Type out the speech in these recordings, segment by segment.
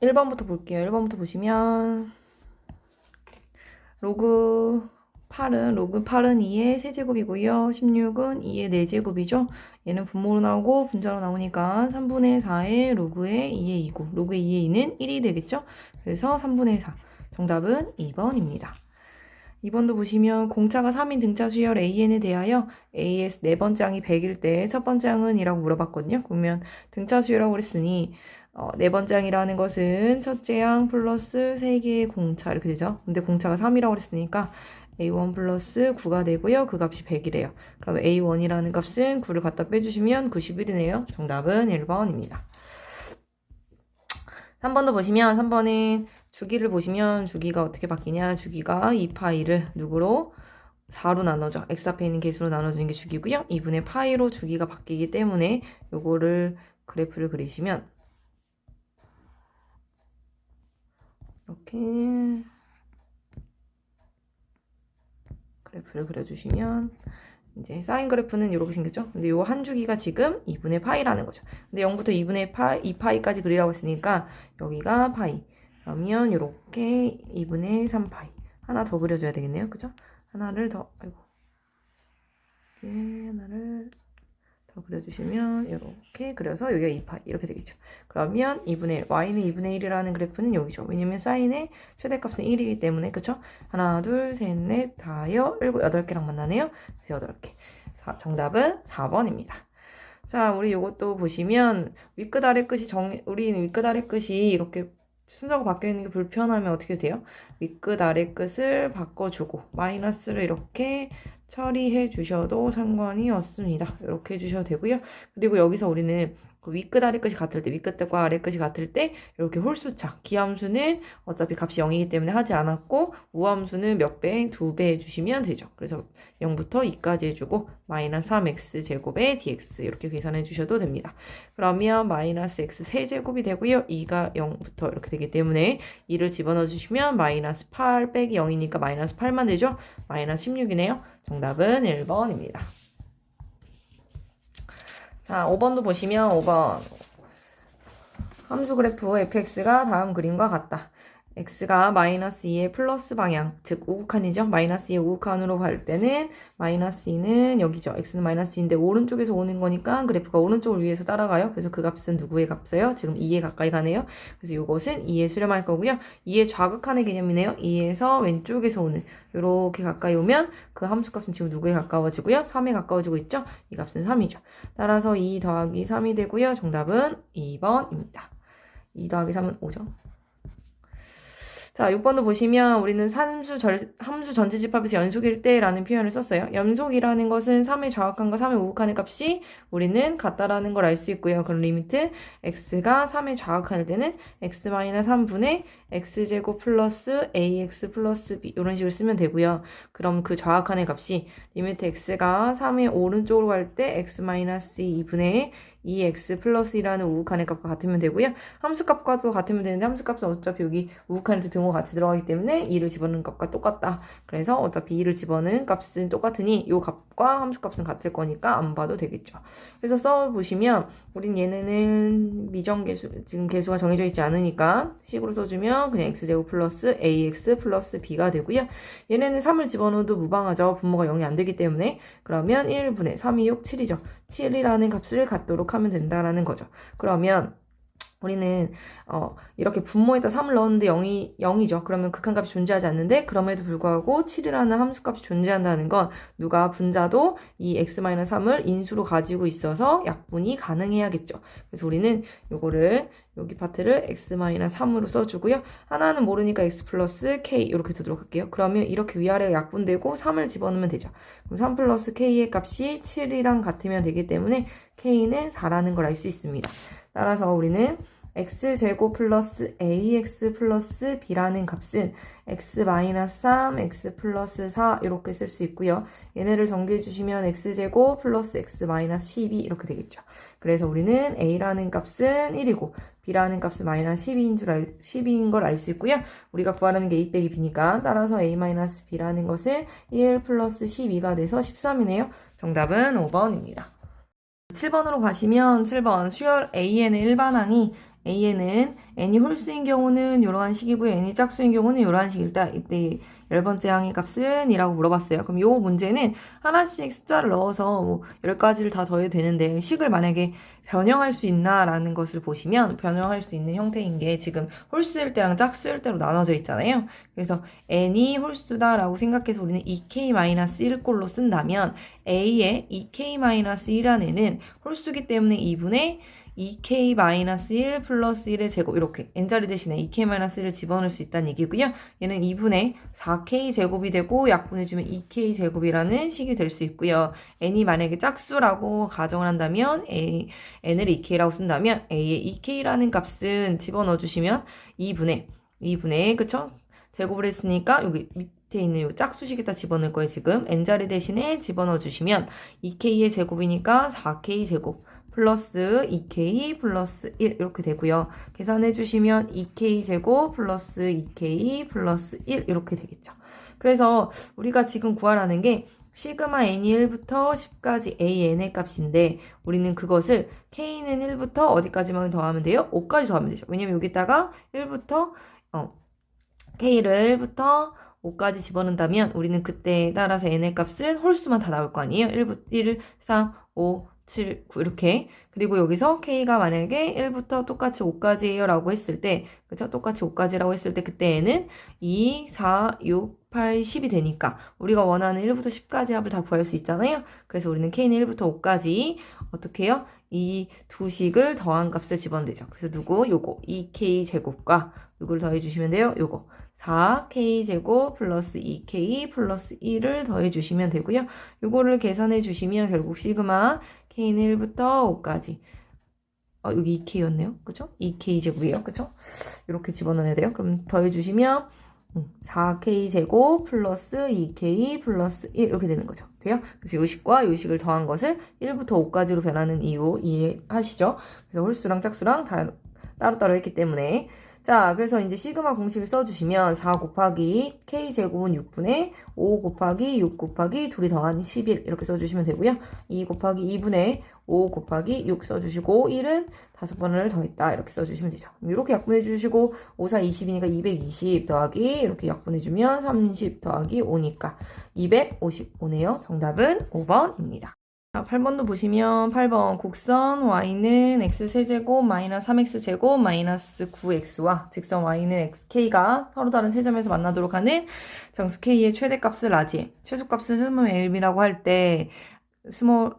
1번부터 볼게요. 1번부터 보시면 로그 8은 2의 세제곱이고요. 16은 2의 4제곱이죠. 얘는 분모로 나오고 분자로 나오니까 3분의 4의 로그의 2의 2고 로그의 2의 2는 1이 되겠죠. 그래서 3분의 4. 정답은 2번입니다. 2번도 보시면 공차가 3인 등차 수열 AN에 대하여 AS 네 번째 항이 100일 때 첫 번째 항은 이라고 물어봤거든요. 그러면 등차 수열이라고 그랬으니 네 번째 항이라는 것은 첫째 항 플러스 3개의 공차 이렇게 되죠. 근데 공차가 3이라고 그랬으니까 A1 플러스 9가 되고요. 그 값이 100이래요. 그럼 A1이라는 값은 9를 갖다 빼주시면 91이네요. 정답은 1번입니다. 3번도 보시면 3번은 주기를 보시면 주기가 어떻게 바뀌냐. 주기가 2파이를 누구로? 4로 나눠져. x 앞에 있는 개수로 나눠주는 게 주기고요. 2분의 파이로 주기가 바뀌기 때문에 요거를 그래프를 그리시면 이렇게 그래프를 그려주시면 이제 사인 그래프는 이렇게 생겼죠. 근데 요 한 주기가 지금 2분의 파이라는 거죠. 근데 0부터 2분의 파이, 2파이까지 그리라고 했으니까 여기가 파이. 그러면 이렇게 2분의 3파이. 하나 더 그려줘야 되겠네요. 그죠? 하나를 더, 아이고. 이렇게 하나를 더 그려주시면 이렇게 그려서 여기가 2파이. 이렇게 되겠죠. 그러면 2분의 1, y는 2분의 1이라는 그래프는 여기죠. 왜냐면 사인의 최대값은 1이기 때문에, 그쵸? 하나, 둘, 셋, 넷, 다여, 7, 8개랑 만나네요. 그래서 8개. 정답은 4번입니다. 자, 우리 요것도 보시면 윗끝 아래 끝이 우리는 윗끝 아래 끝이 이렇게 순서가 바뀌어 있는 게 불편하면 어떻게 돼요? 윗끝 아래 끝을 바꿔주고 마이너스를 이렇게 처리해 주셔도 상관이 없습니다. 이렇게 해주셔도 되고요. 그리고 여기서 우리는 그 윗끝 아래 끝이 같을 때, 윗끝과 아래 끝이 같을 때 이렇게 홀수차, 기함수는 어차피 값이 0이기 때문에 하지 않았고 우함수는 몇 배? 2배 해주시면 되죠. 그래서 0부터 2까지 해주고 마이너스 3x 제곱에 dx 이렇게 계산해 주셔도 됩니다. 그러면 마이너스 x 세제곱이 되고요. 2가 0부터 이렇게 되기 때문에 2를 집어넣어 주시면 마이너스 8 빼기 0이니까 마이너스 8만 되죠. 마이너스 16이네요. 정답은 1번입니다. 자, 5번도 보시면 5번 함수 그래프 fx가 다음 그림과 같다. x가 마이너스 2의 플러스 방향, 즉 우극한이죠. 마이너스 2의 우극한으로 갈 때는 마이너스 2는 여기죠. x는 마이너스 2인데 오른쪽에서 오는 거니까 그래프가 오른쪽을 위해서 따라가요. 그래서 그 값은 누구의 값이에요? 지금 2에 가까이 가네요. 그래서 이것은 2에 수렴할 거고요. 2의 좌극한의 개념이네요. 2에서 왼쪽에서 오는 이렇게 가까이 오면 그 함수 값은 지금 누구에 가까워지고요? 3에 가까워지고 있죠. 이 값은 3이죠. 따라서 2 더하기 3이 되고요. 정답은 2번입니다. 2 더하기 3은 5죠. 자, 6번도 보시면 우리는 함수 전체집합에서 연속일 때라는 표현을 썼어요. 연속이라는 것은 3의 좌극한과 3의 우극한의 값이 우리는 같다라는 걸 알 수 있고요. 그럼 리미트 x가 3의 좌극한일 때는 x-3분의 x제곱 플러스 ax 플러스 b 이런 식으로 쓰면 되고요. 그럼 그 좌극한의 값이 리미트 x가 3의 오른쪽으로 갈 때 x-2분의 2x 플러스 1라는 우극한의 값과 같으면 되고요. 함수값과도 같으면 되는데 함수값은 어차피 여기 우극한한테 등호가 같이 들어가기 때문에 2를 집어넣는 값과 똑같다. 그래서 어차피 2를 집어넣는 값은 똑같으니 이 값과 함수값은 같을 거니까 안 봐도 되겠죠. 그래서 써보시면 우린 얘네는 미정계수, 지금 계수가 정해져 있지 않으니까 식으로 써주면 그냥 x제곱 플러스 ax 플러스 b가 되고요. 얘네는 3을 집어넣어도 무방하죠. 분모가 0이 안 되기 때문에. 그러면 1분의 3, 2, 6, 7이죠. 7이라는 값을 갖도록 하면 된다라는 거죠. 그러면 우리는 이렇게 분모에다 3을 넣었는데 0이죠. 그러면 극한값이 존재하지 않는데 그럼에도 불구하고 7이라는 함수값이 존재한다는 건 누가 분자도 이 x-3을 인수로 가지고 있어서 약분이 가능해야겠죠. 그래서 우리는 요거를 여기 파트를 x-3으로 써주고요. 하나는 모르니까 x 플러스 k 이렇게 두도록 할게요. 그러면 이렇게 위아래가 약분되고 3을 집어넣으면 되죠. 그럼 3 플러스 k의 값이 7이랑 같으면 되기 때문에 k는 4라는 걸 알 수 있습니다. 따라서 우리는 x제곱 플러스 ax 플러스 b라는 값은 x-3, x 플러스 4 이렇게 쓸 수 있고요. 얘네를 정리해 주시면 x제곱 플러스 x-12 이렇게 되겠죠. 그래서 우리는 a라는 값은 1이고 b라는 값은 마이너스 12인 걸 알 수 있고요. 우리가 구하라는 게 a 빼기 b니까 따라서 a-b라는 것은 1 플러스 12가 돼서 13이네요. 정답은 5번입니다. 7번으로 가시면 7번 수열 AN의 일반항이 A에는 n이 홀수인 경우는 이러한 식이고요. n이 짝수인 경우는 이러한 식이다. 이때 10번째 항의 값은 이라고 물어봤어요. 그럼 요 문제는 하나씩 숫자를 넣어서 뭐 10가지를 다 더해도 되는데 식을 만약에 변형할 수 있나 라는 것을 보시면 변형할 수 있는 형태인 게 지금 홀수일 때랑 짝수일 때로 나눠져 있잖아요. 그래서 n이 홀수다 라고 생각해서 우리는 2k-1꼴로 쓴다면 a의 2k-1은 홀수기 때문에 2분의 2k-1 플러스 1의 제곱 이렇게 n자리 대신에 2k-1을 집어넣을 수 있다는 얘기고요. 얘는 2분의 4k 제곱이 되고 약분해주면 2k 제곱이라는 식이 될 수 있고요. n이 만약에 짝수라고 가정을 한다면 n을 2k라고 쓴다면 a의 2k라는 값은 집어넣어주시면 2분의 그쵸? 제곱을 했으니까 여기 밑에 있는 요 짝수식에다 집어넣을 거예요. 지금 n자리 대신에 집어넣어주시면 2k의 제곱이니까 4k 제곱 플러스 2k 플러스 1 이렇게 되고요. 계산해 주시면 2k 제곱 플러스 2k 플러스 1 이렇게 되겠죠. 그래서 우리가 지금 구하라는 게 시그마 n이 1부터 10까지 an의 값인데 우리는 그것을 k는 1부터 어디까지만 더하면 돼요? 5까지 더하면 되죠. 왜냐면 여기다가 1부터 k를 1부터 5까지 집어넣는다면 우리는 그때에 따라서 n의 값은 홀수만 다 나올 거 아니에요? 1, 3, 5, 7, 9 이렇게. 그리고 여기서 k가 만약에 1부터 똑같이 5까지예요 라고 했을 때 그쵸? 똑같이 5까지라고 했을 때 그때에는 2, 4, 6, 8, 10이 되니까 우리가 원하는 1부터 10까지 합을 다 구할 수 있잖아요. 그래서 우리는 k는 1부터 5까지 어떻게 해요? 이 두 식을 더한 값을 집어넣으면 되죠. 그래서 요거 2k 제곱과 누구를 더해주시면 돼요? 요거 4k제곱 플러스 2k 플러스 1을 더해주시면 되고요. 요거를 계산해주시면 결국 시그마 k는 1부터 5까지 여기 2k였네요. 그쵸? 2k제곱이에요. 그쵸? 이렇게 집어넣어야 돼요. 그럼 더해주시면 4k제곱 플러스 2k 플러스 1 이렇게 되는 거죠. 돼요? 그래서 요식과 요식을 더한 것을 1부터 5까지로 변하는 이유 이해하시죠? 그래서 홀수랑 짝수랑 다 따로따로 했기 때문에 자, 그래서 이제 시그마 공식을 써주시면 4 곱하기 k제곱은 6분의 5 곱하기 6 곱하기 둘이 더한 11 이렇게 써주시면 되고요. 2 곱하기 2분의 5 곱하기 6 써주시고 1은 5번을 더했다 이렇게 써주시면 되죠. 이렇게 약분해 주시고 5, 4, 20이니까 220 더하기 이렇게 약분해주면 30 더하기 5니까 255네요. 정답은 5번입니다. 8번도 보시면 8번 곡선 y는 x세제곱 마이너스 3x제곱 마이너스 9x와 직선 y는 k가 서로 다른 세 점에서 만나도록 하는 정수 k의 최대값을 라지 최소값은 스몰 m이라고 할 때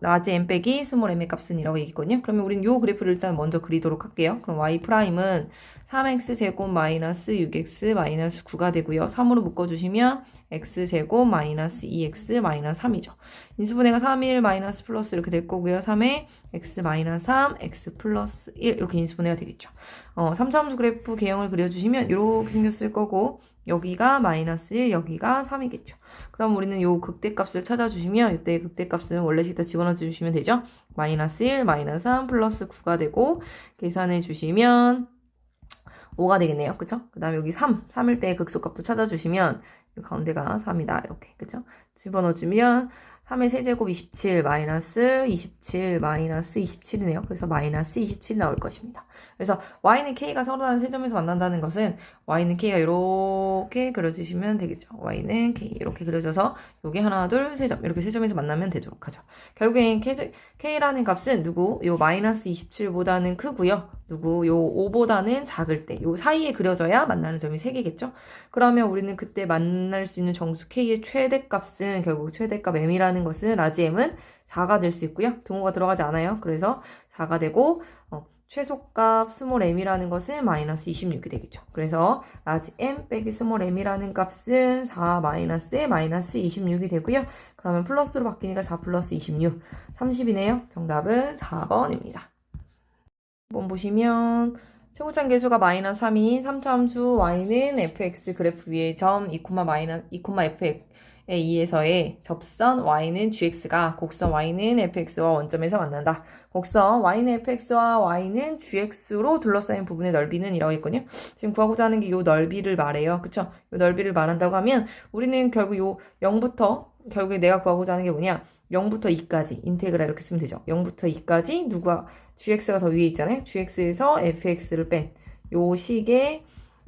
라지 m 빼기 스몰 m의 값은 이라고 얘기했거든요. 그러면 우린 요 그래프를 일단 먼저 그리도록 할게요. 그럼 y 프라임은 3x제곱 마이너스 6x 마이너스 9가 되고요. 3으로 묶어주시면 x제곱 마이너스 2x 마이너스 3이죠. 인수분해가 3일 마이너스 플러스 이렇게 될 거고요. 3에 x 마이너스 3, x 플러스 1 이렇게 인수분해가 되겠죠. 3차함수 그래프 개형을 그려주시면 이렇게 생겼을 거고 여기가 마이너스 1, 여기가 3이겠죠. 그럼 우리는 요 극대값을 찾아주시면 이때 극대값은 원래식에다 집어넣어 주시면 되죠. 마이너스 1, 마이너스 3, 플러스 9가 되고 계산해 주시면 5가 되겠네요. 그쵸? 그 다음에 여기 3일 때 극소값도 찾아주시면 이 가운데가 3이다. 이렇게. 그쵸? 집어넣어주면 3의 세제곱 27, 마이너스 27, 마이너스 27이네요. 그래서 마이너스 27이 나올 것입니다. 그래서 y는 k가 서로 다른 세 점에서 만난다는 것은 y는 k가 이렇게 그려주시면 되겠죠. y는 k 이렇게 그려져서 여기 하나, 둘, 세 점 이렇게 세 점에서 만나면 되도록 하죠. 결국엔 k라는 값은 요 마이너스 27보다는 크고요. 요 5보다는 작을 때 요 사이에 그려져야 만나는 점이 3개겠죠. 그러면 우리는 그때 만날 수 있는 정수 k의 최대값은 결국 최대값 m이라는 것은 라지 m은 4가 될 수 있고요. 등호가 들어가지 않아요. 그래서 4가 되고 최소값 스몰 m이라는 것은 마이너스 26이 되겠죠. 그래서 라지 m 빼기 스몰 m이라는 값은 4 마이너스에 마이너스 26이 되고요. 그러면 플러스로 바뀌니까 4 플러스 26, 30이네요. 정답은 4번입니다. 한번 보시면 최고점 계수가 마이너스 3인 3차함수 y는 fx 그래프 위의 점 2,f에 의해서의 접선 y는 gx가 곡선 y는 fx와 원점에서 만난다. 곡선 y는 fx와 y는 gx로 둘러싸인 부분의 넓이는 이라고 했거든요. 지금 구하고자 하는 게 이 넓이를 말해요. 그쵸? 이 넓이를 말한다고 하면 우리는 결국 요 0부터 결국에 내가 구하고자 하는 게 뭐냐? 0부터 2까지 인테그랄 이렇게 쓰면 되죠. 0부터 2까지 누가 gx가 더 위에 있잖아요. gx에서 fx를 뺀 요 식의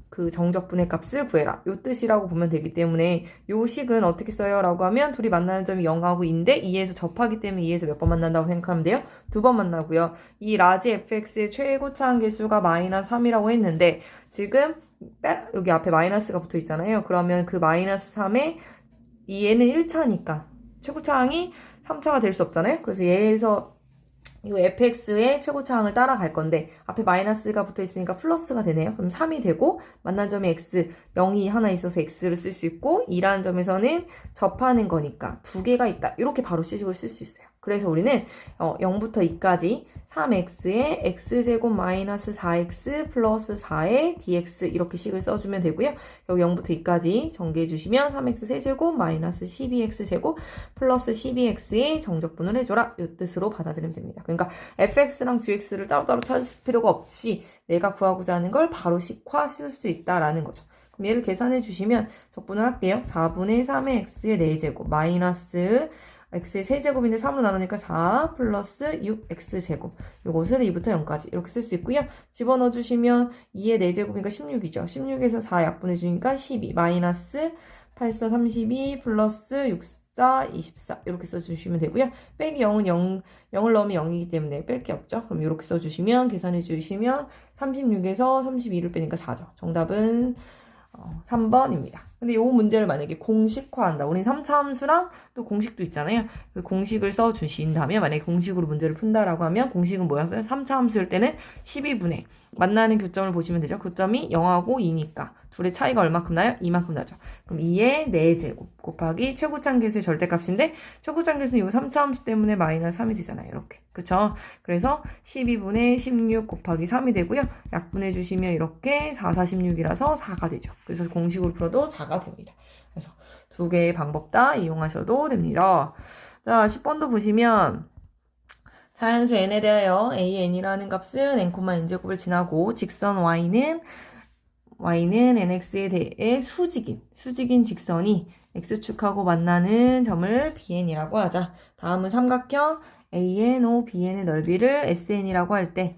그 정적분의 값을 구해라. 요 뜻이라고 보면 되기 때문에 요 식은 어떻게 써요? 라고 하면 둘이 만나는 점이 0하고 2인데 2에서 접하기 때문에 2에서 몇 번 만난다고 생각하면 돼요? 2번 만나고요. 이 라지 fx의 최고 차항계수가 마이너스 3이라고 했는데 지금 여기 앞에 마이너스가 붙어 있잖아요. 그러면 그 마이너스 3에 이 얘는 1차니까 최고차항이 3차가 될 수 없잖아요. 그래서 얘에서 이 fx의 최고차항을 따라갈 건데 앞에 마이너스가 붙어 있으니까 플러스가 되네요. 그럼 3이 되고 만난 점이 x, 0이 하나 있어서 x를 쓸 수 있고 2라는 점에서는 접하는 거니까 두 개가 있다. 이렇게 바로 식을 쓸 수 있어요. 그래서 우리는 0부터 2까지 3x에 x제곱 마이너스 4x 플러스 4의 dx 이렇게 식을 써주면 되고요. 여기 0부터 2까지 전개해 주시면 3x 세제곱 마이너스 12x제곱 플러스 12x의 정적분을 해줘라. 이 뜻으로 받아들이면 됩니다. 그러니까 fx랑 gx를 따로따로 찾을 필요가 없이 내가 구하고자 하는 걸 바로 식화 쓸 수 있다라는 거죠. 그럼 얘를 계산해 주시면 적분을 할게요. 4분의 3의 x의 4제곱 마이너스 x의 세제곱인데 3으로 나누니까 4 플러스 6x제곱 요것을 2부터 0까지 이렇게 쓸 수 있고요. 집어넣어 주시면 2의 4제곱이니까 16이죠. 16에서 4 약분해 주니까 12 마이너스 8, 4, 32 플러스 6, 4, 24 이렇게 써주시면 되고요. 빼기 0은 0을 넣으면 0이기 때문에 뺄 게 없죠. 그럼 이렇게 써주시면 계산해 주시면 36에서 32를 빼니까 4죠. 정답은 3번입니다. 근데 이 문제를 만약에 공식화한다. 우린 3차 함수랑 또 공식도 있잖아요. 그 공식을 써주신다면 만약에 공식으로 문제를 푼다라고 하면 공식은 뭐였어요? 3차 함수일 때는 12분의 만나는 교점을 보시면 되죠. 교점이 0하고 2니까 둘의 차이가 얼마큼 나요? 이만큼 나죠. 그럼 2의 4제곱 곱하기 최고차항계수의 절대값인데 최고차항계수는 이 3차 함수 때문에 마이너스 3이 되잖아요. 이렇게. 그쵸? 그래서 12분의 16 곱하기 3이 되고요. 약분해 주시면 이렇게 4, 46이라서 4가 되죠. 그래서 공식으로 풀어도 4가 됩니다. 그래서 두 개의 방법 다 이용하셔도 됩니다. 자, 10번도 보시면 자연수 n에 대하여 an이라는 값은 n,n제곱을 지나고 직선 y는 nx에 대해 수직인 직선이 x축하고 만나는 점을 bn이라고 하자. 다음은 삼각형 ANO, BN의 넓이를 SN이라고 할 때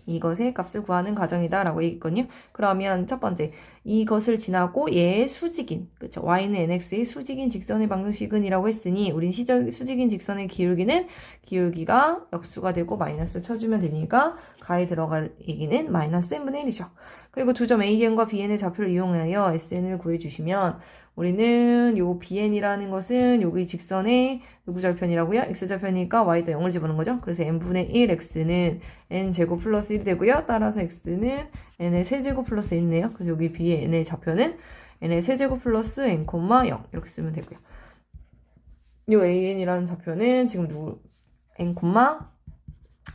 이것의 값을 구하는 과정이다 라고 얘기했거든요. 그러면 첫 번째 이것을 지나고 얘의 수직인 그쵸? y는 nx의 수직인 직선의 방정식은이라고 했으니 우린 수직인 직선의 기울기가 역수가 되고 마이너스를 쳐주면 되니까 가에 들어갈 얘기는 마이너스 n분의 1이죠. 그리고 두 점 AN과 BN의 좌표를 이용하여 SN을 구해주시면 우리는 요 BN이라는 것은 여기 직선의 누구 절편이라고요? x절편이니까 y에다 0을 집어넣은 거죠. 그래서 n분의 1 x는 n제곱 플러스 1이 되고요. 따라서 x는 n의 세제곱 플러스 1이네요. 그래서 여기 b의 n의 좌표는 n의 세제곱 플러스 n, 0 이렇게 쓰면 되고요. 요 an이라는 좌표는 지금 n,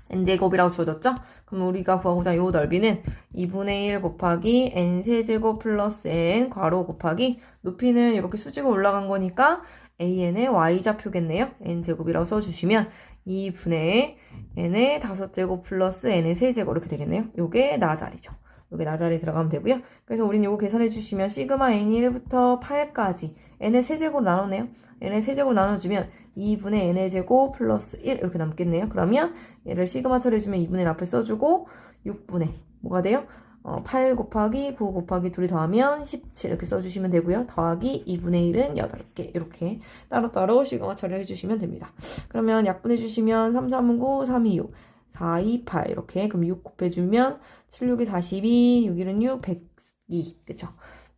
n제곱이라고 주어졌죠? 그럼 우리가 구하고자 요 넓이는 2분의 1 곱하기 n세제곱 플러스 n 괄호 곱하기 높이는 이렇게 수직으로 올라간 거니까 an의 y좌표겠네요. n제곱이라고 써주시면 2분의 n의 5제곱 플러스 n의 세제곱 이렇게 되겠네요. 요게 나자리죠. 요게 나자리 들어가면 되고요. 그래서 우리는 요거 계산해 주시면 시그마 n이 1부터 8까지 n의 세제곱 나누네요. n의 세제곱 나눠주면 2분의 n의 제곱 플러스 1 이렇게 남겠네요. 그러면 얘를 시그마 처리해주면 2분의 1 앞에 써주고 6분의 뭐가 돼요? 8 곱하기 9 곱하기 2이 더하면 17 이렇게 써주시면 되고요. 더하기 2분의 1은 8개 이렇게 따로따로 시그마 처리해주시면 됩니다. 그러면 약분해주시면 3, 3은 9, 3, 2, 6, 4, 2, 8 이렇게 그럼 6 곱해주면 7, 6이 42, 6, 1은 6, 102 그쵸?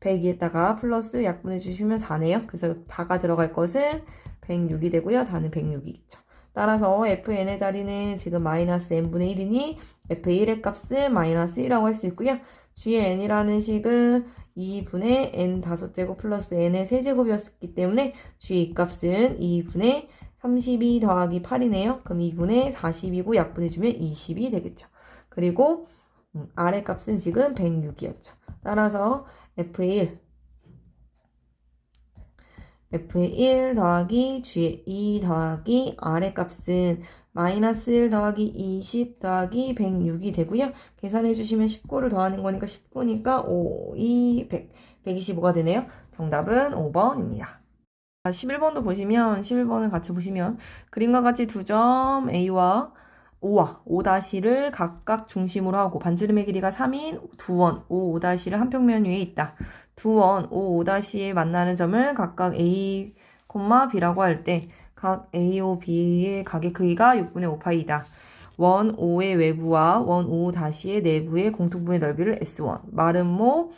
102에다가 플러스 약분해주시면 4네요. 그래서 다가 들어갈 것은 106이 되고요. 다는 106이겠죠. 따라서 fn의 자리는 지금 마이너스 n분의 1이니 f1의 값은 마이너스 1이라고 할 수 있고요. g의 n이라는 식은 2분의 n 5제곱 플러스 n의 세제곱이었기 때문에 g의 값은 2분의 32 더하기 8이네요. 그럼 2분의 40이고 약분해주면 20이 되겠죠. 그리고 r의 값은 지금 106이었죠. 따라서 f1 더하기 g의 2 더하기 r의 값은 마이너스 1 더하기 20 더하기 106이 되고요. 계산해주시면 19를 더하는 거니까 19니까 5, 2, 100, 125가 되네요. 정답은 5번입니다. 11번도 보시면 11번을 같이 보시면 그림과 같이 두 점 A와 O와 O''를 각각 중심으로 하고 반지름의 길이가 3인 두 원 O''를 한 평면 위에 있다. 두 원 O''에 만나는 점을 각각 A, B라고 할 때 각 A, O, B의 각의 크기가 6분의 5파이다. 원 O의 외부와 원 O''의 내부의 공통분의 넓이를 S1, 마름모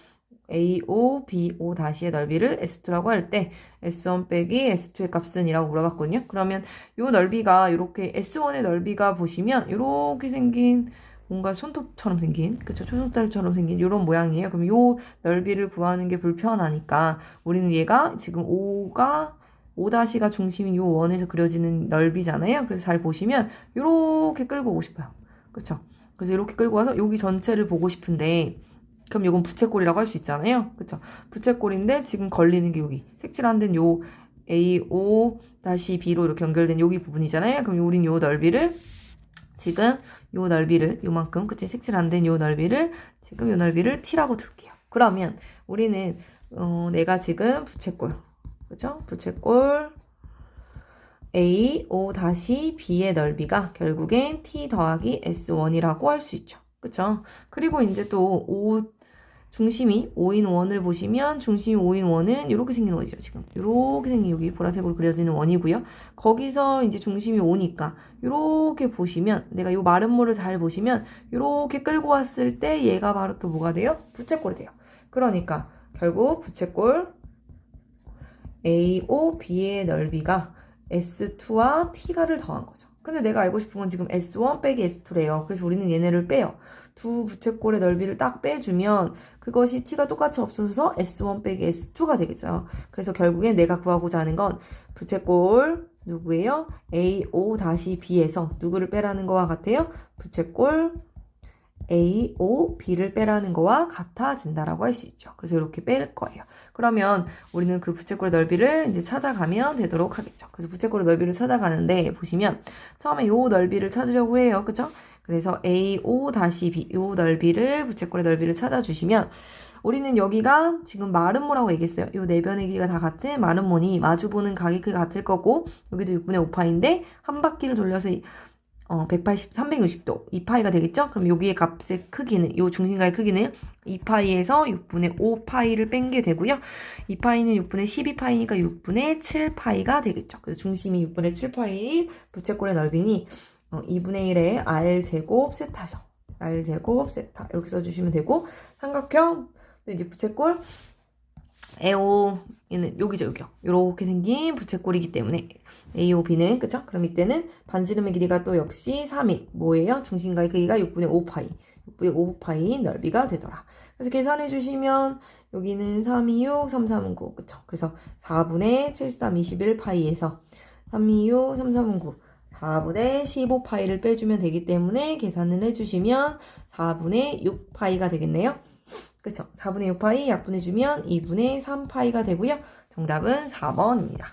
AO, BO''의 넓이를 S2라고 할 때 S1 빼기 S2의 값은 이라고 물어봤거든요. 그러면 요 넓이가 이렇게 S1의 넓이가 보시면 이렇게 생긴 뭔가 손톱처럼 생긴, 그쵸? 초승달처럼 생긴 이런 모양이에요. 그럼 요 넓이를 구하는 게 불편하니까 우리는 얘가 지금 O''가 중심인 요 원에서 그려지는 넓이잖아요. 그래서 잘 보시면 이렇게 끌고 오고 싶어요. 그쵸? 그래서 이렇게 끌고 와서 여기 전체를 보고 싶은데 그럼 이건 부채꼴이라고 할 수 있잖아요. 그쵸? 부채꼴인데 지금 걸리는 게 여기 색칠 안 된 요 AO-B로 이렇게 연결된 여기 부분이잖아요. 그럼 우린 요 넓이를 지금 요 넓이를 요만큼 그치? 색칠 안 된 요 넓이를 지금 요 넓이를 T라고 둘게요. 그러면 우리는 내가 부채꼴 그쵸? 부채꼴 AO-B의 넓이가 결국엔 T 더하기 S1이라고 할 수 있죠. 그쵸? 그리고 이제 또 중심이 5인 원을 보시면 중심이 5인 원은 이렇게 생긴 원이죠. 지금 이렇게 생긴 여기 보라색으로 그려지는 원이고요. 거기서 이제 중심이 5니까 이렇게 보시면 내가 이 마름모를 잘 보시면 이렇게 끌고 왔을 때 얘가 바로 또 뭐가 돼요? 부채꼴이 돼요. 그러니까 결국 부채꼴 AOB의 넓이가 S2와 T가를 더한 거죠. 근데 내가 알고 싶은 건 지금 S1 빼기 S2래요. 그래서 우리는 얘네를 빼요. 두 부채꼴의 넓이를 딱 빼주면 그것이 T가 똑같이 없어져서 S1 빼기 S2가 되겠죠. 그래서 결국엔 내가 구하고자 하는 건 부채꼴 누구예요? AO-B에서 누구를 빼라는 거와 같아요? 부채꼴 AO-B를 빼라는 거와 같아진다라고 할 수 있죠. 그래서 이렇게 뺄 거예요. 그러면 우리는 그 부채꼴의 넓이를 이제 찾아가면 되도록 하겠죠. 그래서 부채꼴의 넓이를 찾아가는데 보시면 처음에 요 넓이를 찾으려고 해요. 그쵸? 그래서 AO-B 요 넓이를 부채꼴의 넓이를 찾아주시면 우리는 여기가 지금 마름모라고 얘기했어요. 요 내변의 길이가 다 같은 마름모니 마주보는 각의 크기가 같을 거고 여기도 6분의 5파인데 한 바퀴를 돌려서 360도 2파이가 되겠죠? 그럼 여기의 값의 크기는 요 중심가의 크기는 2파이에서 6분의 5파이를 뺀 게 되고요. 2파이는 6분의 12파이니까 6분의 7파이가 되겠죠. 그래서 중심이 6분의 7파이 부채꼴의 넓이니 2분의 1의 R제곱 세타죠. R제곱 세타 이렇게 써주시면 되고 삼각형 이제 부채꼴 AO는 여기죠, 여기요. 이렇게 생긴 부채꼴이기 때문에 AOB는 그쵸? 그럼 이때는 반지름의 길이가 또 역시 3인 뭐예요? 중심가의 크기가 6분의 5파이 6분의 5파이 넓이가 되더라. 그래서 계산해 주시면 여기는 3, 2, 6, 3, 3, 9 그쵸? 그래서 4분의 7, 3, 21파이에서 3, 2, 6, 3, 3, 9 4분의 15파이를 빼주면 되기 때문에 계산을 해주시면 4분의 6파이가 되겠네요. 그쵸? 4분의 6파이 약분해주면 2분의 3파이가 되고요. 정답은 4번입니다.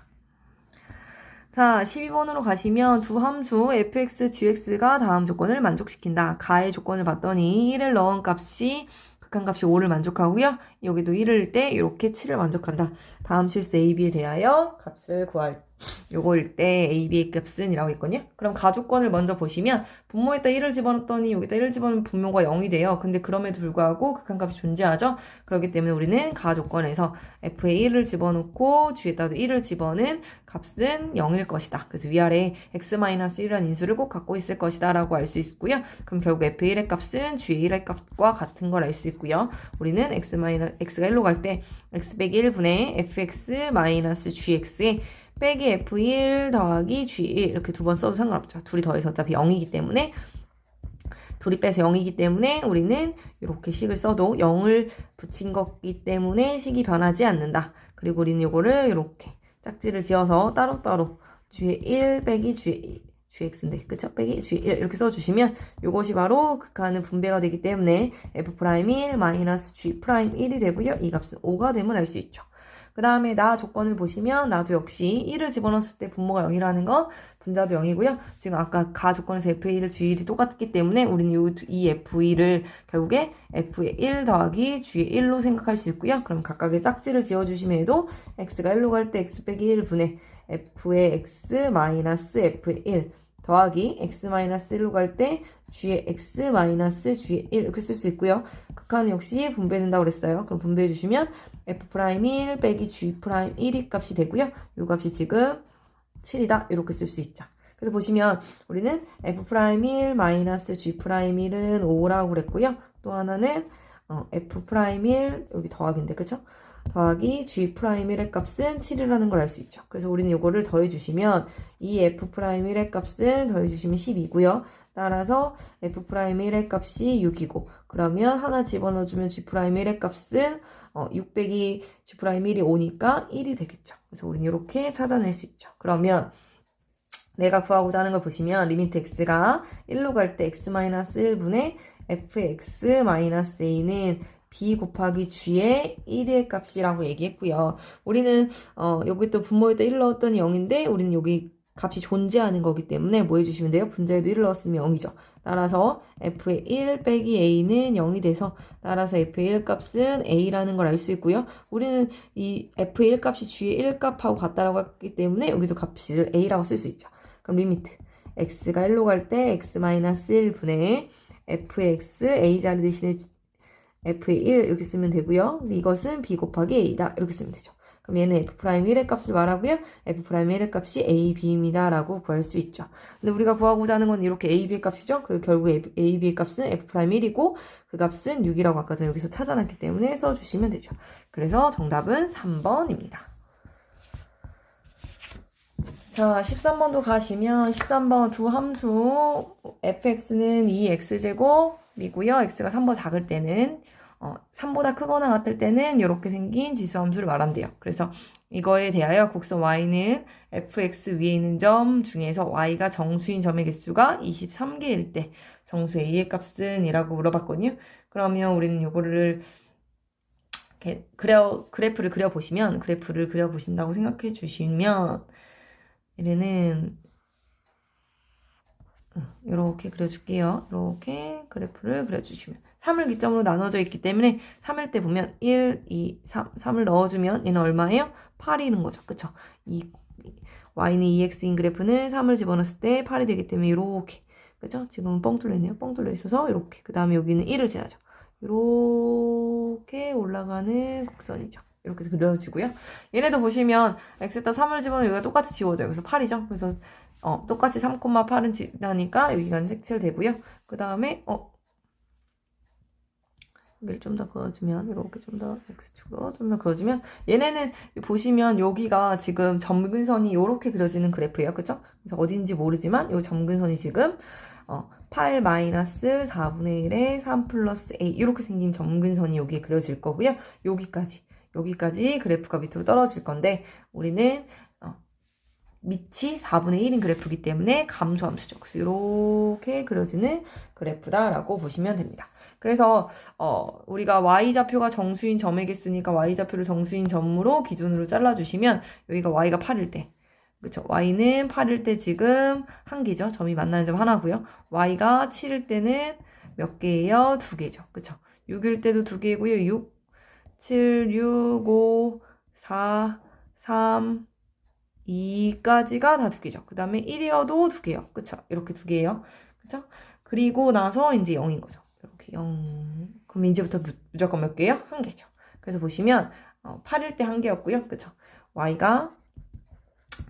자, 12번으로 가시면 두 함수 fx, gx가 다음 조건을 만족시킨다. 가의 조건을 봤더니 1을 넣은 값이 극한값이 5를 만족하고요. 여기도 1을 때 이렇게 7을 만족한다. 다음 실수 AB에 대하여 값을 구할 요거일 때 AB의 값은 이라고 했거든요. 그럼 가조건을 먼저 보시면 분모에다 1을 집어넣었더니 여기다 1을 집어넣으면 분모가 0이 돼요. 근데 그럼에도 불구하고 극한값이 존재하죠. 그렇기 때문에 우리는 가조건에서 F에 1을 집어넣고 G에다도 1을 집어넣은 값은 0일 것이다. 그래서 위아래 x-1이라는 인수를 꼭 갖고 있을 것이다 라고 알 수 있고요. 그럼 결국 F1의 값은 G1의 값과 같은 걸 알 수 있고요. 우리는 x가 1로 갈 때 x 빼기 1분의 fx-gx에 빼기 F1 더하기 G1 이렇게 두 번 써도 상관없죠. 둘이 더해서 어차피 0이기 때문에 둘이 빼서 0이기 때문에 우리는 이렇게 식을 써도 0을 붙인 거기 때문에 식이 변하지 않는다. 그리고 우리는 이거를 이렇게 짝지를 지어서 따로따로 G1 빼기 Gx인데 그쵸? 빼기 G1 이렇게 써주시면 이것이 바로 극한은 분배가 되기 때문에 F'1 마이너스 G'1이 되고요. 이 값은 5가 되면 알 수 있죠. 그 다음에 나 조건을 보시면 나도 역시 1을 집어넣었을 때 분모가 0이라는 건 분자도 0이고요. 지금 아까 가 조건에서 F1, G1이 똑같기 때문에 우리는 이 F2를 결국에 F의 1 더하기 G의 1로 생각할 수 있고요. 그럼 각각의 짝지를 지어주시면 해도 X가 1로 갈 때 X 빼기 1 분의 F의 X 마이너스 F의 1 더하기 X 마이너스 1로 갈 때 G의 X 마이너스 G의 1 이렇게 쓸 수 있고요. 극한은 역시 분배된다고 그랬어요. 그럼 분배해 주시면 F'1 빼기 G'1이 값이 되고요. 이 값이 지금 7이다. 이렇게 쓸 수 있죠. 그래서 보시면 우리는 F'1 마이너스 G'1은 5라고 그랬고요. 또 하나는 F'1 여기 더하기인데 그쵸? 더하기 G'1의 값은 7이라는 걸 알 수 있죠. 그래서 우리는 이거를 더해주시면 이 F'1의 값은 더해주시면 10이고요. 따라서 F'1의 값이 6이고 그러면 하나 집어넣어주면 G'1의 값은 6 빼기 G'1이 5니까 1이 되겠죠. 그래서 우리는 이렇게 찾아낼 수 있죠. 그러면 내가 구하고자 하는 걸 보시면 리미트 x가 1로 갈 때 x-1분의 fx-a는 b 곱하기 g의 1의 값이라고 얘기했고요. 우리는 여기 또 분모에다 1 넣었더니 0인데 우리는 여기 값이 존재하는 거기 때문에 뭐 해주시면 돼요? 분자에도 1 넣었으면 0이죠. 따라서 f의 1 빼기 a는 0이 돼서 따라서 f의 1 값은 a라는 걸 알 수 있고요. 우리는 이 f의 1 값이 g의 1 값하고 같다라고 했기 때문에 여기도 값을 a라고 쓸 수 있죠. 그럼 리미트 x가 1로 갈 때 x-1분의 fx a 자리 대신에 f의 1 이렇게 쓰면 되고요. 이것은 b 곱하기 a다 이렇게 쓰면 되죠. 그럼 얘는 f'1의 값을 말하고요. f'1의 값이 a, b입니다. 라고 구할 수 있죠. 근데 우리가 구하고자 하는 건 이렇게 a, b의 값이죠. 그리고 결국 a, b의 값은 f'1이고 그 값은 6이라고 아까 전에 여기서 찾아놨기 때문에 써주시면 되죠. 그래서 정답은 3번입니다. 자, 13번도 가시면 13번 두 함수 fx는 2x제곱이고요. x가 3보다 작을 때는 3보다 크거나 같을 때는 이렇게 생긴 지수함수를 말한대요. 그래서 이거에 대하여 곡선 y는 fx 위에 있는 점 중에서 y가 정수인 점의 개수가 23개일 때 정수 a의 값은 이라고 물어봤거든요. 그러면 우리는 이거를 그래프를 그려보신다고 생각해 주시면 얘는 이렇게 그려줄게요. 이렇게 그래프를 그려주시면 3을 기점으로 나눠져 있기 때문에 3일 때 보면 1, 2, 3, 3을 넣어주면 얘는 얼마예요? 8이는 거죠. 그쵸? y는 2x인 그래프는 3을 집어넣었을 때 8이 되기 때문에 이렇게 그죠? 지금은 뻥 뚫려있네요. 뻥 뚫려 있어서 이렇게 그 다음에 여기는 1을 지나죠. 이렇게 올라가는 곡선이죠. 이렇게 그려지고요. 얘네도 보시면 x에다 3을 집어넣으면 여기가 똑같이 지워져요. 그래서 8이죠. 그래서 똑같이 3,8은 지나니까 여기가 색칠되고요. 그 다음에 여기를 좀 더 그어주면 이렇게 좀 더 x축으로 좀 더 그어주면 얘네는 보시면 여기가 지금 점근선이 이렇게 그려지는 그래프예요. 그쵸? 그래서 어딘지 모르지만 이 점근선이 지금 8-4분의 1에 3 플러스 a 이렇게 생긴 점근선이 여기에 그려질 거고요. 여기까지 그래프가 밑으로 떨어질 건데 우리는 밑이 4분의 1인 그래프이기 때문에 감소함수죠. 그래서 이렇게 그려지는 그래프다라고 보시면 됩니다. 그래서 우리가 y좌표가 정수인 점의 개수니까 y좌표를 정수인 점으로 기준으로 잘라주시면 여기가 y가 8일 때 그쵸? y는 8일 때 지금 한 개죠. 점이 만나는 점 하나고요. y가 7일 때는 몇 개예요? 2개죠. 그쵸? 6일 때도 2개고요. 6, 7, 6, 5, 4, 3, 2까지가 다 2개죠. 그 다음에 1이어도 2개요. 그쵸? 이렇게 2개예요. 그쵸? 그리고 나서 이제 0인 거죠. 이렇게 0. 그럼 이제부터 무조건 몇 개예요? 1개죠. 그래서 보시면 8일 때 1개였고요. 그쵸? y가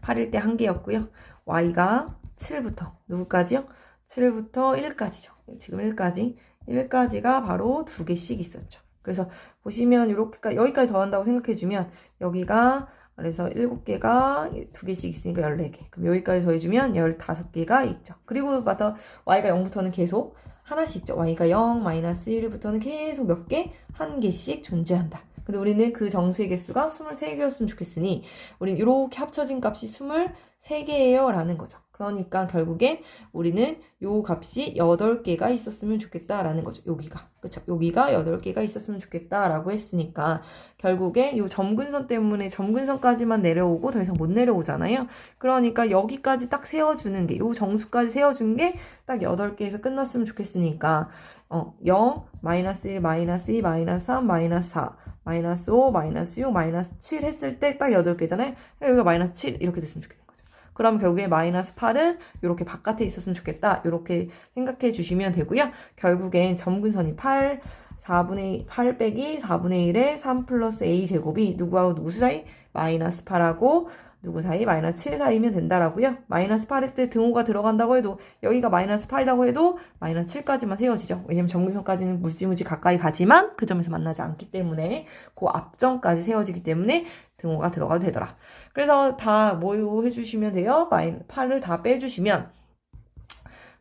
8일 때 1개였고요. y가 7부터 누구까지요? 7부터 1까지죠. 지금 1까지가 바로 2개씩 있었죠. 그래서 보시면 이렇게 여기까지 더한다고 생각해주면 여기가 그래서 7개가 2개씩 있으니까 14개. 그럼 여기까지 더해주면 15개가 있죠. 그리고 맞다 y가 0부터는 계속 하나씩 있죠. y가 0, 마이너스 1부터는 계속 몇 개? 1개씩 존재한다. 근데 우리는 그 정수의 개수가 23개였으면 좋겠으니 우리는 이렇게 합쳐진 값이 23개예요 라는 거죠. 그러니까 결국엔 우리는 요 값이 8개가 있었으면 좋겠다라는 거죠. 여기가. 그쵸? 여기가 8개가 있었으면 좋겠다라고 했으니까 결국에 요 점근선 때문에 점근선까지만 내려오고 더 이상 못 내려오잖아요. 그러니까 여기까지 딱 세워주는 게, 요 정수까지 세워준 게 딱 8개에서 끝났으면 좋겠으니까 0, 마이너스 1, 마이너스 2, 마이너스 3, 마이너스 4, 마이너스 5, 마이너스 6, 마이너스 7 했을 때 딱 8개잖아요. 여기가 마이너스 7 이렇게 됐으면 좋겠는 거죠. 그럼 결국에 마이너스 8은 이렇게 바깥에 있었으면 좋겠다. 이렇게 생각해 주시면 되고요. 결국엔 점근선이 8 빼기 4분의 1에 3 플러스 a 제곱이 누구하고 누구 사이? 마이너스 8하고 누구 사이? 마이너스 7 사이면 된다라고요. 마이너스 8일 때 등호가 들어간다고 해도 여기가 마이너스 8이라고 해도 마이너스 7까지만 세워지죠. 왜냐면 점근선까지는 무지무지 가까이 가지만 그 점에서 만나지 않기 때문에 그 앞점까지 세워지기 때문에 등호가 들어가도 되더라. 그래서 다 뭐 해주시면 돼요? 8을 다 빼주시면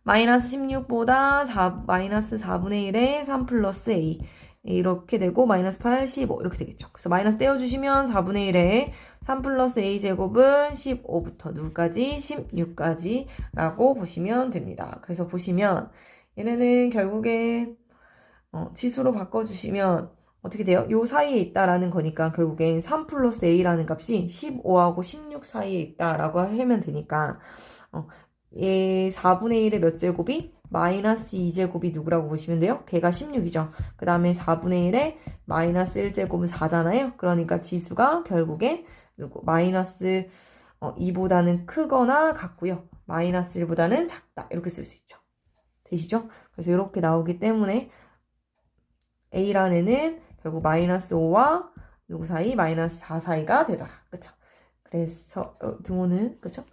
마이너스 16보다 마이너스 4분의 1에 3 플러스 a 이렇게 되고 마이너스 8, 15 이렇게 되겠죠. 그래서 마이너스 떼어주시면 4분의 1에 3 플러스 a 제곱은 15부터 누구까지? 16까지 라고 보시면 됩니다. 그래서 보시면 얘네는 결국에 지수로 바꿔주시면 어떻게 돼요? 요 사이에 있다라는 거니까 결국엔 3 플러스 a라는 값이 15하고 16 사이에 있다라고 하면 되니까 얘 4분의 1의 몇 제곱이? 마이너스 2제곱이 누구라고 보시면 돼요? 걔가 16이죠. 그 다음에 4분의 1에 마이너스 1제곱은 4잖아요. 그러니까 지수가 결국엔 마이너스 2보다는 크거나 같고요. 마이너스 1보다는 작다. 이렇게 쓸 수 있죠. 되시죠? 그래서 이렇게 나오기 때문에 A라는 애는 결국 마이너스 5와 누구 사이? 마이너스 4 사이가 되더라. 그쵸? 그래서 등호는 그쵸?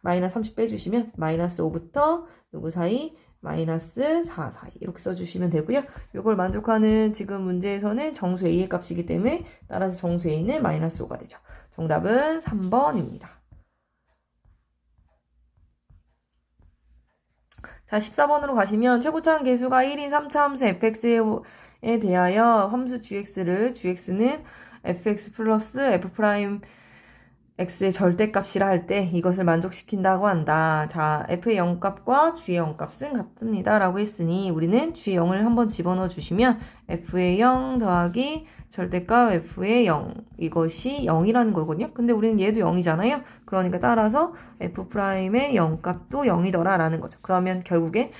마이너스 30 빼주시면 마이너스 5부터 누구 사이? 마이너스 4 사이 이렇게 써주시면 되고요. 이걸 만족하는 지금 문제에서는 정수 A의 값이기 때문에 따라서 정수 A는 마이너스 5가 되죠. 정답은 3번입니다. 자, 14번으로 가시면 최고차항 계수가 1인 3차 함수 fx에 대하여 함수 gx는 fx 플러스 f 프라임 x의 절대값이라 할 때 이것을 만족시킨다고 한다. 자, f의 0값과 g의 0값은 같습니다. 라고 했으니 우리는 g의 0을 한번 집어넣어 주시면 f의 0 더하기 절대값 f의 0 이것이 0이라는 거거든요. 근데 우리는 얘도 0이잖아요. 그러니까 따라서 f'의 0값도 0이더라 라는 거죠. 그러면 결국에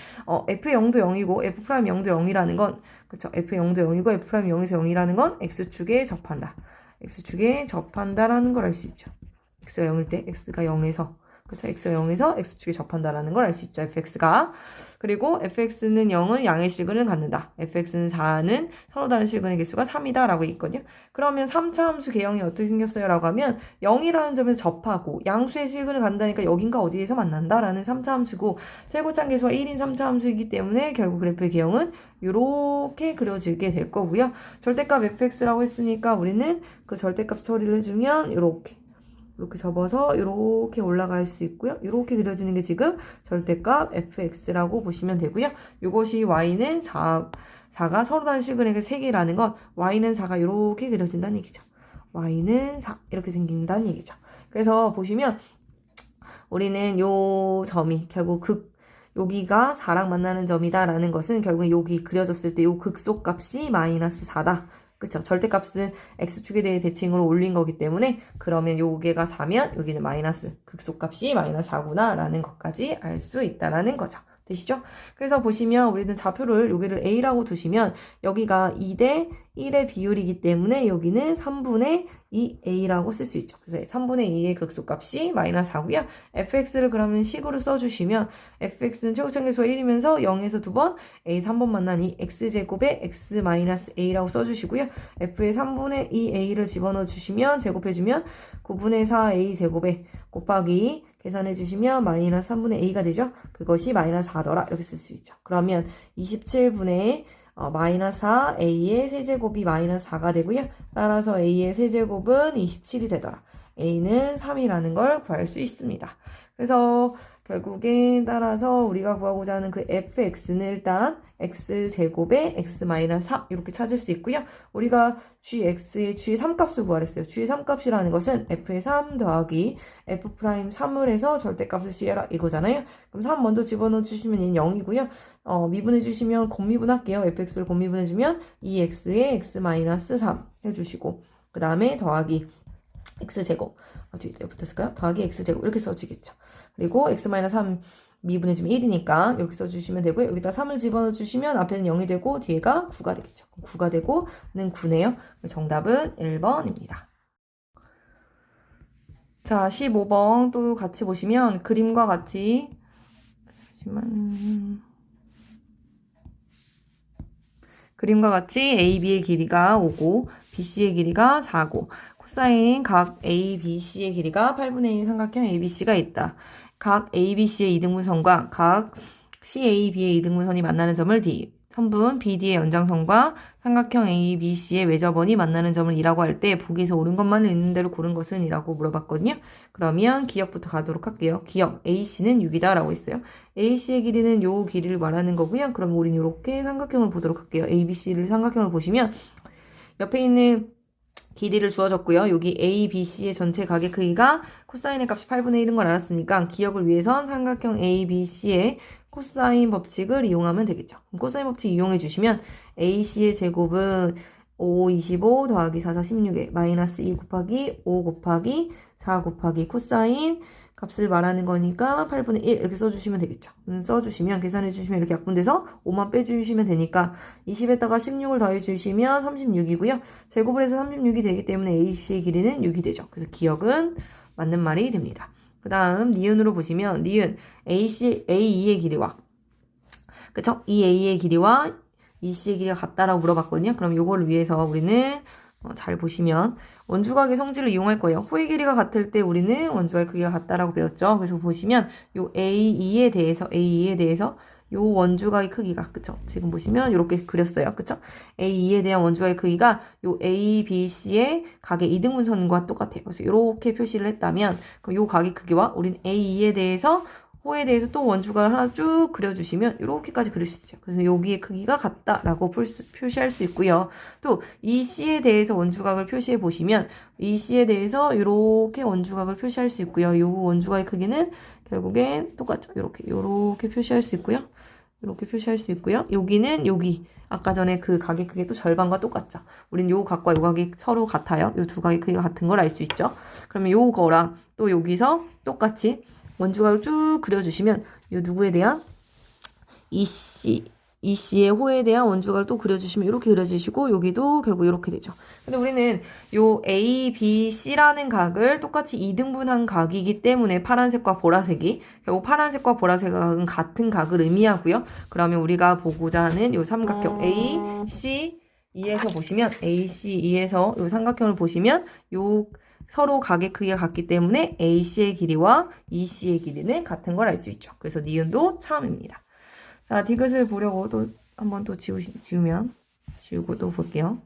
f의 0도 0이고 f'의 0도 0이라는 건 그쵸? f의 0도 0이고 f'의 0에서 0이라는 건 x축에 접한다. x축에 접한다라는 걸 알 수 있죠. x가 0일 때 x가 0에서 그쵸? x가 0에서 x축에 접한다라는 걸 알 수 있죠. fx가. 그리고 fx는 0은 양의 실근을 갖는다. fx는 4는 서로 다른 실근의 개수가 3이다 라고 있거든요. 그러면 3차 함수 개형이 어떻게 생겼어요? 라고 하면 0이라는 점에서 접하고 양수의 실근을 갖는다니까 여긴가 어디에서 만난다 라는 3차 함수고 최고차항 계수가 1인 3차 함수이기 때문에 결국 그래프의 개형은 이렇게 그려지게 될 거고요. 절대값 fx라고 했으니까 우리는 그 절대값 처리를 해주면 이렇게 접어서 이렇게 올라갈 수 있고요. 이렇게 그려지는 게 지금 절대값 fx라고 보시면 되고요. 이것이 y는 4가 서로 다른 실근에게 3개라는 건 y는 4가 이렇게 그려진다는 얘기죠. y는 4 이렇게 생긴다는 얘기죠. 그래서 보시면 우리는 요 점이 결국 여기가 4랑 만나는 점이다라는 것은 결국 여기 그려졌을 때 요 극소값이 마이너스 4다. 그쵸? 절대값은 x축에 대해 대칭으로 올린 거기 때문에 그러면 요게가 4면 여기는 마이너스 극소값이 마이너스 4구나 라는 것까지 알 수 있다라는 거죠. 되시죠? 그래서 보시면 우리는 좌표를 여기를 a라고 두시면 여기가 2대 1의 비율이기 때문에 여기는 3분의 2a라고 쓸 수 있죠. 그래서 3분의 2의 극소값이 마이너스 4고요. fx를 그러면 식으로 써주시면 fx는 최고차항 계수가 1이면서 0에서 2번 a 3번 만나니 x제곱에 x 마이너스 a라고 써주시고요. f의 3분의 2a를 집어넣어 주시면 제곱해주면 9분의 4a 제곱에 곱하기 계산해 주시면 마이너스 3분의 a가 되죠. 그것이 마이너스 4더라 이렇게 쓸 수 있죠. 그러면 27분의 마이너스 4a의 세제곱이 마이너스 4가 되고요. 따라서 a의 세제곱은 27이 되더라. a는 3이라는 걸 구할 수 있습니다. 그래서 결국에 따라서 우리가 구하고자 하는 그 fx는 일단 x제곱에 x-4 이렇게 찾을 수 있고요. 우리가 gx의 g3값을 구하랬어요. g3값이라는 것은 f의 3 더하기 f'3을 해서 절대값을 취해라 이거잖아요. 그럼 3 먼저 집어넣어 주시면 얘는 0이고요. 미분해 주시면 곱미분할게요. fx를 곱미분해 주면 2x에 x-3 해주시고 그 다음에 더하기 x제곱 뒤에 붙었을까요? 더하기 x제곱 이렇게 써주겠죠. 그리고 x-3 미분해주면 1이니까 이렇게 써주시면 되고요. 여기다 3을 집어넣어주시면 앞에는 0이 되고 뒤에가 9가 되겠죠. 9가 되고는 9네요. 정답은 1번입니다. 자, 15번 또 같이 보시면 그림과 같이 잠시만 그림과 같이 AB의 길이가 5고 BC의 길이가 4고 코사인 각 ABC의 길이가 8분의 1 삼각형 ABC가 있다. 각 ABC의 이등분선과 각 CAB의 이등분선이 만나는 점을 D, 선분 BD의 연장선과 삼각형 ABC의 외접원이 만나는 점을 E라고 할 때 보기에서 옳은 것만을 있는 대로 고른 것은 이라고 물어봤거든요. 그러면 기억부터 가도록 할게요. 기억 AC는 6이다 라고 했어요. AC의 길이는 요 길이를 말하는 거고요. 그럼 우린 이렇게 삼각형을 보도록 할게요. ABC를 삼각형을 보시면 옆에 있는 길이를 주어졌고요. 여기 A, B, C의 전체 각의 크기가 코사인의 값이 8분의 1인 걸 알았으니까 기억을 위해선 삼각형 A, B, C의 코사인 법칙을 이용하면 되겠죠. 그럼 코사인 법칙 이용해 주시면 AC의 제곱은 5, 25 더하기 4, 4, 16에 마이너스 2 곱하기 5 곱하기 4 곱하기 코사인 값을 말하는 거니까 8분의 1 이렇게 써주시면 되겠죠. 써주시면 계산해 주시면 이렇게 약분돼서 5만 빼주시면 되니까 20에다가 16을 더해 주시면 36이고요. 제곱을 해서 36이 되기 때문에 AC의 길이는 6이 되죠. 그래서 기억은 맞는 말이 됩니다. 그 다음 니은으로 보시면 니은 AE의 길이와 그쵸? 이 A의 길이와 EC의 길이가 같다라고 물어봤거든요. 그럼 이거를 위해서 우리는 잘 보시면 원주각의 성질을 이용할 거예요. 호의 길이가 같을 때 우리는 원주각의 크기가 같다라고 배웠죠. 그래서 보시면 요 AE에 대해서 요 원주각의 크기가 그쵸? 지금 보시면 이렇게 그렸어요. 그쵸? AE에 대한 원주각의 크기가 요 ABC의 각의 이등분선과 똑같아요. 그래서 이렇게 표시를 했다면 그럼 요 각의 크기와 우린 AE에 대해서 호에 대해서 또 원주각을 하나 쭉 그려주시면 이렇게까지 그릴 수 있죠. 그래서 여기의 크기가 같다라고 표시할 수 있고요. 또 이 C에 대해서 원주각을 표시해 보시면 이 C에 대해서 이렇게 원주각을 표시할 수 있고요. 이 원주각의 크기는 결국엔 똑같죠. 이렇게 표시할 수 있고요. 이렇게 표시할 수 있고요. 여기는 여기 아까 전에 그 각의 크기 또 절반과 똑같죠. 우린 요 각과 요 각이 서로 같아요. 요 두 각의 크기가 같은 걸 알 수 있죠. 그러면 요거랑 또 여기서 똑같이 원주각을 쭉 그려주시면 이 누구에 대한 EC의 호에 대한 원주각을 또 그려주시면 이렇게 그려주시고 여기도 결국 이렇게 되죠. 근데 우리는 요 A, B, C라는 각을 똑같이 2등분한 각이기 때문에 파란색과 보라색이 결국 파란색과 보라색은 같은 각을 의미하고요. 그러면 우리가 보고자 하는 요 삼각형 A, C, E에서 보시면 A, C, E에서 요 삼각형을 보시면 요 서로 각의 크기가 같기 때문에 AC의 길이와 EC의 길이는 같은 걸 알 수 있죠. 그래서 니은도 참입니다. 자, 디귿을 보려고 또 한번 또 지우고 또 볼게요.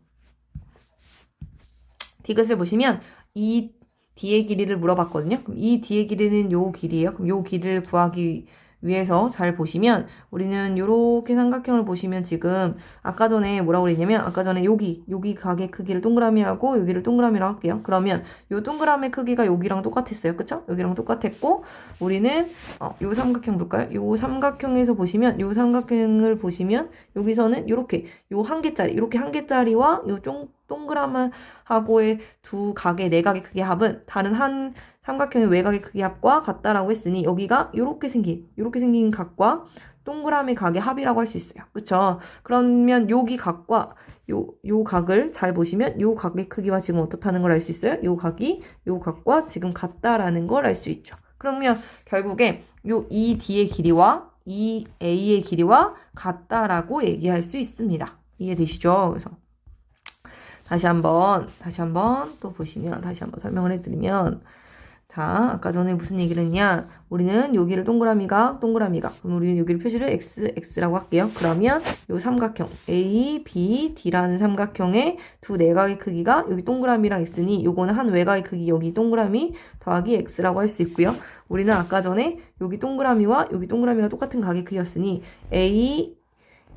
디귿을 보시면 이 D의 길이를 물어봤거든요. 그럼 이 D의 길이는 요 길이에요. 그럼 요 길이를 구하기 위해서 잘 보시면 우리는 요렇게 삼각형을 보시면 지금 아까 전에 뭐라고 그랬냐면 아까 전에 여기 각의 크기를 동그라미 하고 여기를 동그라미로 할게요. 그러면 요 동그라미 크기가 여기랑 똑같았어요. 그쵸? 여기랑 똑같았고 우리는 요 삼각형 볼까요? 요 삼각형에서 보시면 요 삼각형을 보시면 여기서는 요렇게 요 한 개짜리 이렇게 한 개짜리와 요 동그라미하고의 두 각의 네 각의 크기 합은 다른 한 삼각형의 외곽의 크기 합과 같다라고 했으니 여기가 이렇게 생긴 각과 동그라미 각의 합이라고 할 수 있어요. 그쵸? 그러면 여기 각과 요 각을 잘 보시면 요 각의 크기와 지금 어떻다는 걸 알 수 있어요? 요 각이 요 각과 지금 같다라는 걸 알 수 있죠. 그러면 결국에 요 ED의 길이와 EA의 길이와 같다라고 얘기할 수 있습니다. 이해되시죠? 그래서 다시 한번 또 보시면 다시 한번 설명을 해드리면 자, 아까 전에 무슨 얘기를 했냐? 우리는 여기를 동그라미가. 그럼 우리는 여기를 표시를 x라고 할게요. 그러면 요 삼각형 A, B, D라는 삼각형의 두 내각의 크기가 여기 동그라미랑 x니 요거는 한 외곽의 크기 여기 동그라미 더하기 x라고 할 수 있고요. 우리는 아까 전에 여기 동그라미와 여기 동그라미가 똑같은 각의 크기였으니 A,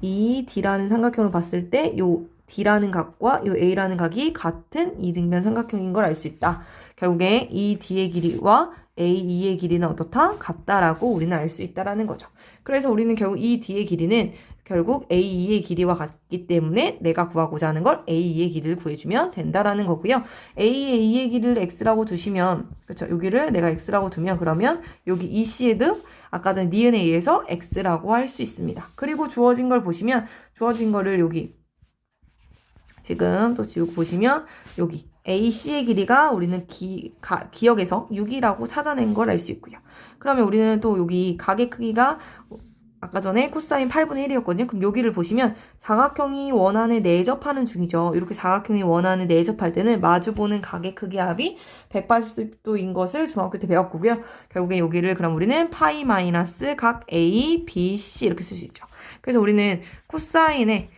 E, D라는 삼각형을 봤을 때 요 D라는 각과 요 A라는 각이 같은 이등변 삼각형인 걸 알 수 있다. 결국에 이 D의 길이와 AE의 길이는 어떻다? 같다라고 우리는 알 수 있다라는 거죠. 그래서 우리는 결국 이 D의 길이는 결국 AE의 길이와 같기 때문에 내가 구하고자 하는 걸 AE의 길이를 구해주면 된다라는 거고요. AE의 길이를 X라고 두시면, 그렇죠? 여기를 내가 X라고 두면 그러면 여기 EC에도 아까 전에 니은에 의해서 X라고 할 수 있습니다. 그리고 주어진 걸 보시면 주어진 거를 여기 지금 또 지우고 보시면 여기 AC의 길이가 우리는 기억에서 6이라고 찾아낸 걸 알 수 있고요. 그러면 우리는 또 여기 각의 크기가 아까 전에 코사인 8분의 1이었거든요. 그럼 여기를 보시면 사각형이 원안에 내접하는 중이죠. 이렇게 사각형이 원안에 내접할 때는 마주보는 각의 크기 합이 180도인 것을 중학교 때 배웠고요. 결국에 여기를 그럼 우리는 파이 마이너스 각 A, B, C 이렇게 쓸 수 있죠. 그래서 우리는 코사인의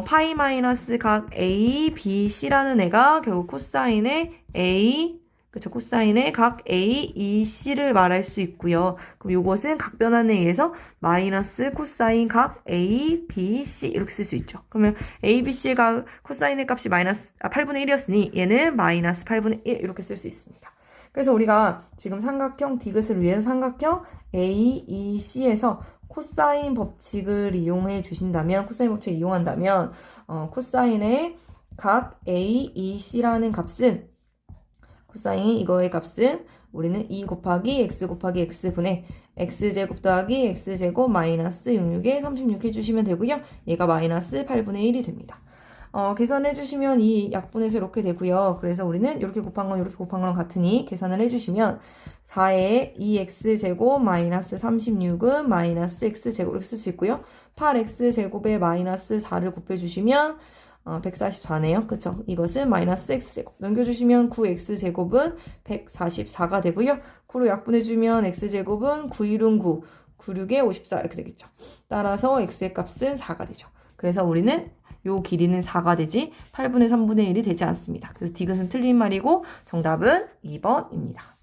파이 마이너스 각 A, B, C라는 애가 결국 코사인의 A, 그쵸, 코사인의 각 A, E, C를 말할 수 있고요. 그럼 이것은 각 변환에 의해서 마이너스 코사인 각 A, B, C 이렇게 쓸 수 있죠. 그러면 A, B, C의 각 코사인의 값이 8분의 1이었으니 얘는 마이너스 8분의 1 이렇게 쓸 수 있습니다. 그래서 우리가 지금 삼각형 디귿을 위해서 삼각형 A, E, C에서 코사인 법칙을 이용해 주신다면, 코사인 법칙을 이용한다면 코사인의 각 A, E, C라는 값은 코사인 이거의 값은 우리는 2 곱하기 x 곱하기 x분의 x제곱 더하기 x제곱 마이너스 66에 36 해주시면 되고요. 얘가 마이너스 8분의 1이 됩니다. 계산해주시면 이 약분해서 이렇게 되고요. 그래서 우리는 이렇게 곱한 건 이렇게 곱한 거랑 같으니 계산을 해주시면 4의 2x제곱 마이너스 36은 마이너스 x제곱 이렇게 쓸 수 있고요. 8x제곱에 마이너스 4를 곱해주시면 144네요. 그쵸? 이것은 마이너스 x제곱. 넘겨주시면 9x제곱은 144가 되고요. 9로 약분해주면 x제곱은 9, 1은 9, 9, 6에 54 이렇게 되겠죠. 따라서 x의 값은 4가 되죠. 그래서 우리는 요 길이는 4가 되지 8분의 3분의 1이 되지 않습니다. 그래서 디귿은 틀린 말이고 정답은 2번입니다.